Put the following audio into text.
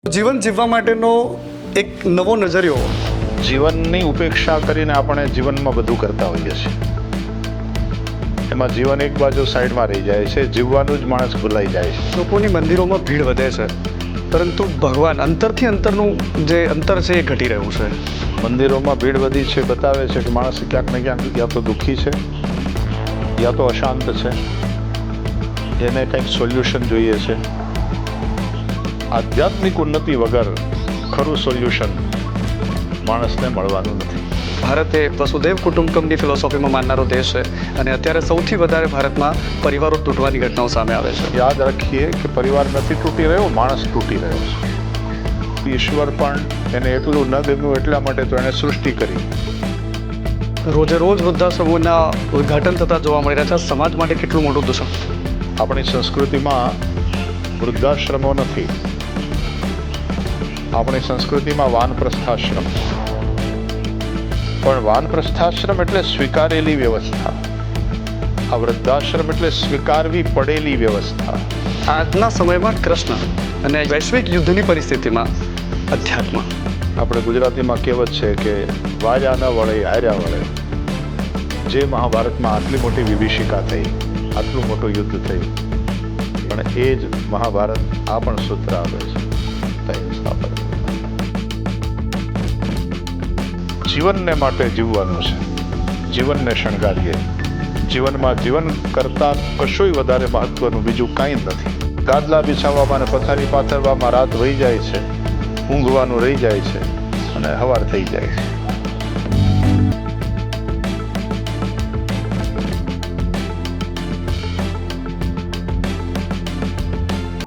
જીવન જીવવા માટેનો એક નવો નજરિયો. જીવનની ઉપેક્ષા કરીને આપણે જીવનમાં બધું કરતા હોઈએ છીએ. એમાં જીવન એક બાજુ સાઈડમાં રહી જાય છે, જીવવાનું જ માણસ ભૂલાઈ જાય છે. લોકોની મંદિરોમાં ભીડ વધે છે, પરંતુ ભગવાન અંતરથી અંતરનું જે અંતર છે એ ઘટી રહ્યું છે. મંદિરોમાં ભીડ વધી છે બતાવે છે કે માણસ ક્યાંક ને ક્યાંક યા તો દુઃખી છે, યા તો અશાંત છે, એને કંઈક સોલ્યુશન જોઈએ છે. આધ્યાત્મિક ઉન્નતિ વગર ખરું સોલ્યુશન માણસને મળવાનું નથી. ભારત એ વસુદેવ કુટુંબકમની ફિલોસોફીમાં માનનારો દેશ છે અને અત્યારે સૌથી વધારે ભારતમાં પરિવારો તૂટવાની ઘટનાઓ સામે આવે છે. યાદ રાખીએ કે પરિવાર નથી તૂટી રહ્યો, માણસ તૂટી રહ્યો છે. ઈશ્વર પણ એને એટલું ન ગમ્યું એટલા માટે તો એણે સૃષ્ટિ કરી. રોજે રોજ વૃદ્ધાશ્રમોના ઉદ્ઘાટન થતા જોવા મળી રહ્યા છે. સમાજ માટે કેટલું મોટું દૂષણ. આપણી સંસ્કૃતિમાં વૃદ્ધાશ્રમો નથી. આપણી સંસ્કૃતિમાં વાનપ્રસ્થાશ્રમ. પણ વાનપ્રસ્થાશ્રમ એટલે સ્વીકારેલી વ્યવસ્થા. આ વૃદ્ધાશ્રમ એટલે સ્વીકારવી પડેલી વ્યવસ્થા. આજના સમયમાં કૃષ્ણ અને વૈશ્વિક યુદ્ધની પરિસ્થિતિમાં અધ્યાત્મ. આપણે ગુજરાતીમાં કહેવત છે કે વાજા ન વળે હાર્યા વળે. જે મહાભારતમાં આટલી મોટી વિભીષિકા થઈ, આટલું મોટું યુદ્ધ થયું, પણ એ જ મહાભારત આ પણ સૂત્ર આપે છે. જીવનને માટે જીવવાનું છે. જીવનને શણગારીએ. જીવનમાં જીવન કરતાં કશુંય વધારે મહત્વનું બીજું કાંઈ જ નથી. ગાદલા બિછાવવામાં અને પથારી પાથરવામાં રાત વહી જાય છે, ઊંઘવાનું રહી જાય છે અને સવાર થઈ જાય છે.